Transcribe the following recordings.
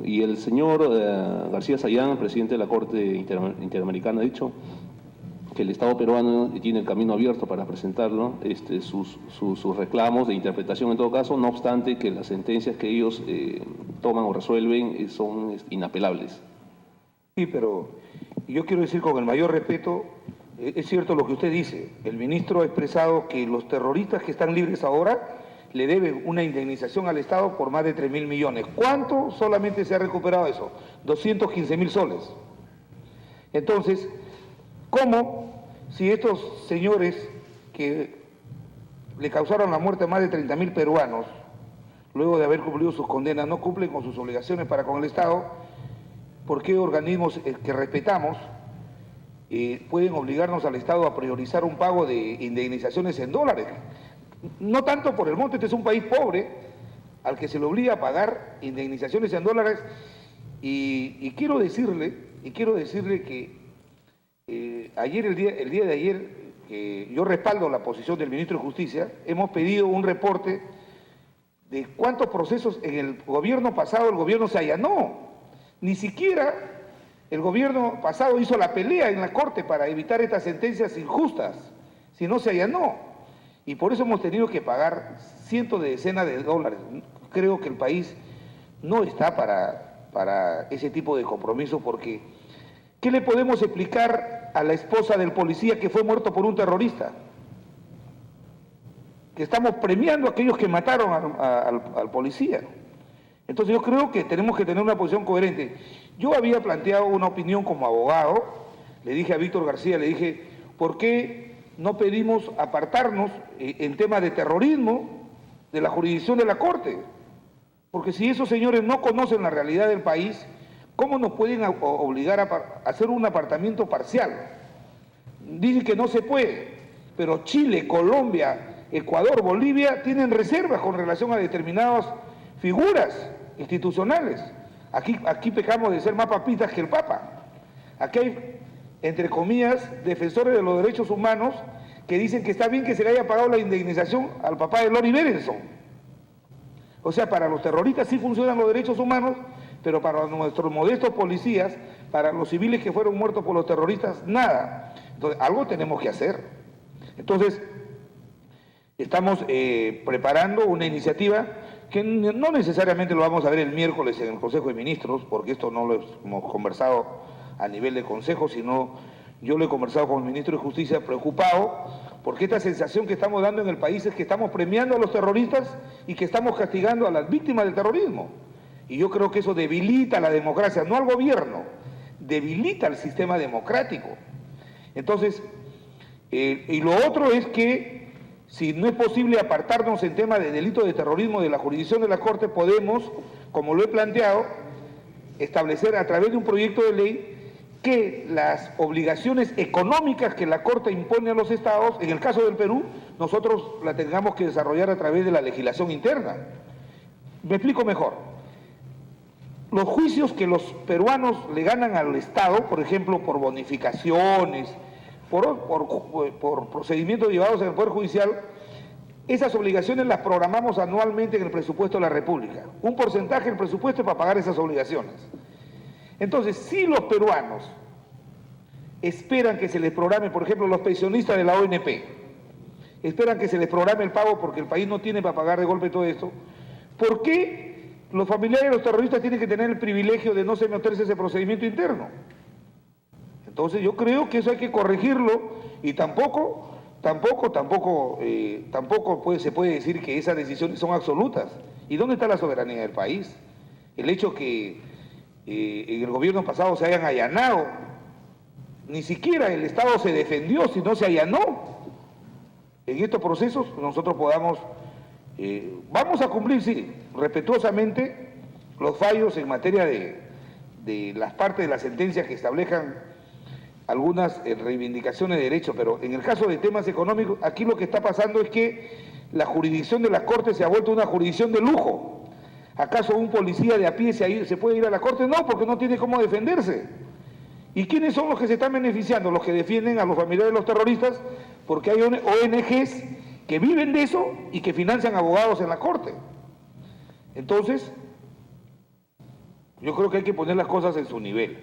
Y el señor García Sayán, presidente de la Corte Interamericana, ha dicho que el Estado peruano tiene el camino abierto para presentarlo, sus reclamos de interpretación en todo caso, no obstante que las sentencias que ellos toman o resuelven son inapelables. Sí, pero yo quiero decir con el mayor respeto, es cierto lo que usted dice, el ministro ha expresado que los terroristas que están libres ahora le deben una indemnización al Estado por más de 3.000 millones. ¿Cuánto solamente se ha recuperado eso? 215.000 soles. Entonces, ¿cómo si estos señores que le causaron la muerte a más de 30.000 peruanos, luego de haber cumplido sus condenas, no cumplen con sus obligaciones para con el Estado? ¿Por qué organismos que respetamos pueden obligarnos al Estado a priorizar un pago de indemnizaciones en dólares? No tanto por el monto, este es un país pobre al que se le obliga a pagar indemnizaciones en dólares y quiero decirle que el día de ayer, que yo respaldo la posición del ministro de Justicia, hemos pedido un reporte de cuántos procesos en el gobierno pasado el gobierno se allanó. Ni siquiera el gobierno pasado hizo la pelea en la Corte para evitar estas sentencias injustas, sino se allanó. Y por eso hemos tenido que pagar cientos de decenas de dólares. Creo que el país no está para ese tipo de compromiso porque ¿qué le podemos explicar a la esposa del policía que fue muerto por un terrorista? Que estamos premiando a aquellos que mataron al policía. Entonces yo creo que tenemos que tener una posición coherente. Yo había planteado una opinión como abogado, le dije a Víctor García, le dije, ¿por qué no pedimos apartarnos en tema de terrorismo de la jurisdicción de la Corte? Porque si esos señores no conocen la realidad del país, ¿cómo nos pueden obligar a hacer un apartamiento parcial? Dicen que no se puede, pero Chile, Colombia, Ecuador, Bolivia tienen reservas con relación a determinadas figuras institucionales. Aquí pecamos de ser más papistas que el Papa. Aquí hay, entre comillas, defensores de los derechos humanos que dicen que está bien que se le haya pagado la indemnización al papá de Lori Berenson. O sea, para los terroristas sí funcionan los derechos humanos, pero para nuestros modestos policías, para los civiles que fueron muertos por los terroristas, nada. Entonces, algo tenemos que hacer. Entonces, estamos preparando una iniciativa que no necesariamente lo vamos a ver el miércoles en el Consejo de Ministros, porque esto no lo hemos conversado a nivel de Consejo, sino yo lo he conversado con el Ministro de Justicia preocupado, porque esta sensación que estamos dando en el país es que estamos premiando a los terroristas y que estamos castigando a las víctimas del terrorismo. Y yo creo que eso debilita la democracia, no al gobierno, debilita el sistema democrático. Entonces, y lo otro es que si no es posible apartarnos en tema de delito de terrorismo de la jurisdicción de la Corte, podemos, como lo he planteado, establecer a través de un proyecto de ley que las obligaciones económicas que la Corte impone a los estados, en el caso del Perú, nosotros la tengamos que desarrollar a través de la legislación interna. Me explico mejor. Los juicios que los peruanos le ganan al Estado, por ejemplo, por bonificaciones, por procedimientos llevados en el Poder Judicial, esas obligaciones las programamos anualmente en el presupuesto de la República. Un porcentaje del presupuesto es para pagar esas obligaciones. Entonces, si los peruanos esperan que se les programe, por ejemplo, los pensionistas de la ONP, esperan que se les programe el pago porque el país no tiene para pagar de golpe todo esto, ¿por qué los familiares de los terroristas tienen que tener el privilegio de no someterse a ese procedimiento interno? Entonces yo creo que eso hay que corregirlo y tampoco se puede decir que esas decisiones son absolutas. ¿Y dónde está la soberanía del país? El hecho que en el gobierno pasado se hayan allanado, ni siquiera el Estado se defendió, sino se allanó. En estos procesos nosotros vamos a cumplir, sí, respetuosamente los fallos en materia de las partes de la sentencia que establezcan algunas reivindicaciones de derechos, pero en el caso de temas económicos, aquí lo que está pasando es que la jurisdicción de la Corte se ha vuelto una jurisdicción de lujo. ¿Acaso un policía de a pie se puede ir a la Corte? No, porque no tiene cómo defenderse. ¿Y quiénes son los que se están beneficiando? Los que defienden a los familiares de los terroristas, porque hay ONGs que viven de eso y que financian abogados en la Corte. Entonces, Yo creo que hay que poner las cosas en su nivel.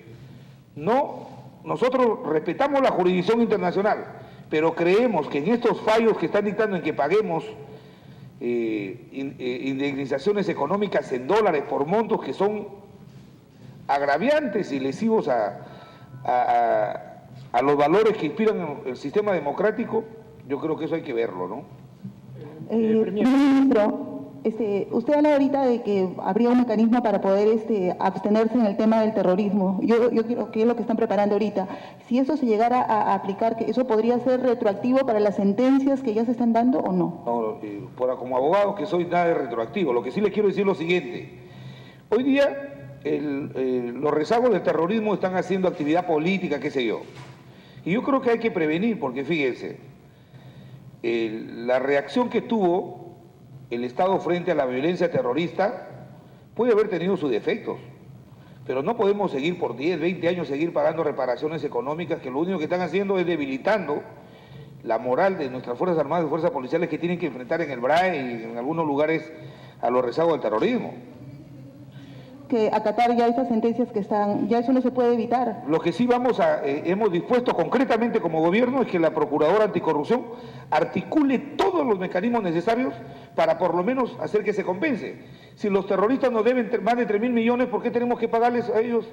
No, nosotros respetamos la jurisdicción internacional, pero creemos que en estos fallos que están dictando en que paguemos indemnizaciones económicas en dólares por montos que son agraviantes y lesivos a los valores que inspiran el sistema democrático, yo creo que eso hay que verlo, ¿no? Ministro, usted habla ahorita de que habría un mecanismo para poder abstenerse en el tema del terrorismo. Yo quiero que es lo que están preparando ahorita. Si eso se llegara a aplicar, ¿que eso podría ser retroactivo para las sentencias que ya se están dando o no? No, como abogado que soy, nada de retroactivo. Lo que sí les quiero decir es lo siguiente. Hoy día los rezagos del terrorismo están haciendo actividad política, qué sé yo. Y yo creo que hay que prevenir, porque fíjense, la reacción que tuvo el Estado frente a la violencia terrorista puede haber tenido sus defectos, pero no podemos seguir por 10, 20 años seguir pagando reparaciones económicas que lo único que están haciendo es debilitando la moral de nuestras Fuerzas Armadas y Fuerzas Policiales que tienen que enfrentar en el BRAE y en algunos lugares a los rezagos del terrorismo. Que acatar ya esas sentencias que están, ya eso no se puede evitar. Lo que sí hemos dispuesto concretamente como gobierno es que la Procuradora Anticorrupción articule todos los mecanismos necesarios para por lo menos hacer que se compense. Si los terroristas nos deben más de 3.000 millones, ¿por qué tenemos que pagarles a ellos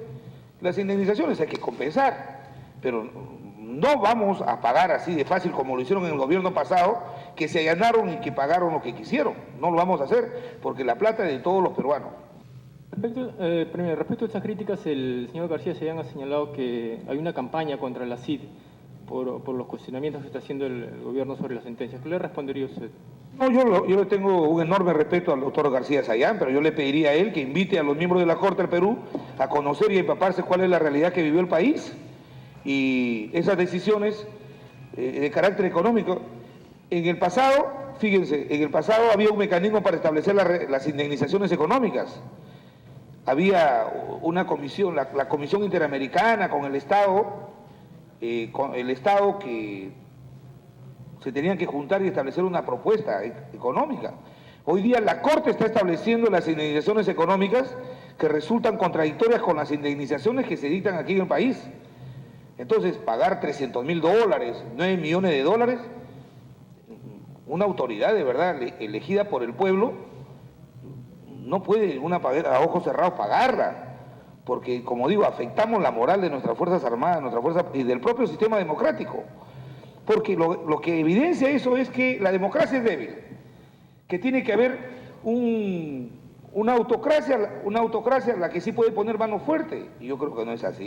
las indemnizaciones? Hay que compensar, pero no vamos a pagar así de fácil como lo hicieron en el gobierno pasado, que se allanaron y que pagaron lo que quisieron. No lo vamos a hacer porque la plata es de todos los peruanos. Respecto a estas críticas, el señor García Sayán ha señalado que hay una campaña contra la CID por los cuestionamientos que está haciendo el gobierno sobre las sentencias. ¿Qué le respondería usted? No, yo le tengo un enorme respeto al doctor García Sayán, pero yo le pediría a él que invite a los miembros de la Corte del Perú a conocer y empaparse cuál es la realidad que vivió el país y esas decisiones de carácter económico. En el pasado, fíjense, en el pasado había un mecanismo para establecer las indemnizaciones económicas. Había una comisión, la Comisión Interamericana con el Estado que se tenían que juntar y establecer una propuesta económica. Hoy día la Corte está estableciendo las indemnizaciones económicas que resultan contradictorias con las indemnizaciones que se dictan aquí en el país. Entonces, pagar $300.000, 9 millones de dólares, una autoridad de verdad elegida por el pueblo, no puede una a ojos cerrados pagarla, porque, como digo, afectamos la moral de nuestras Fuerzas Armadas, y del propio sistema democrático. Porque lo que evidencia eso es que la democracia es débil, que tiene que haber una autocracia en la que sí puede poner mano fuerte, y yo creo que no es así.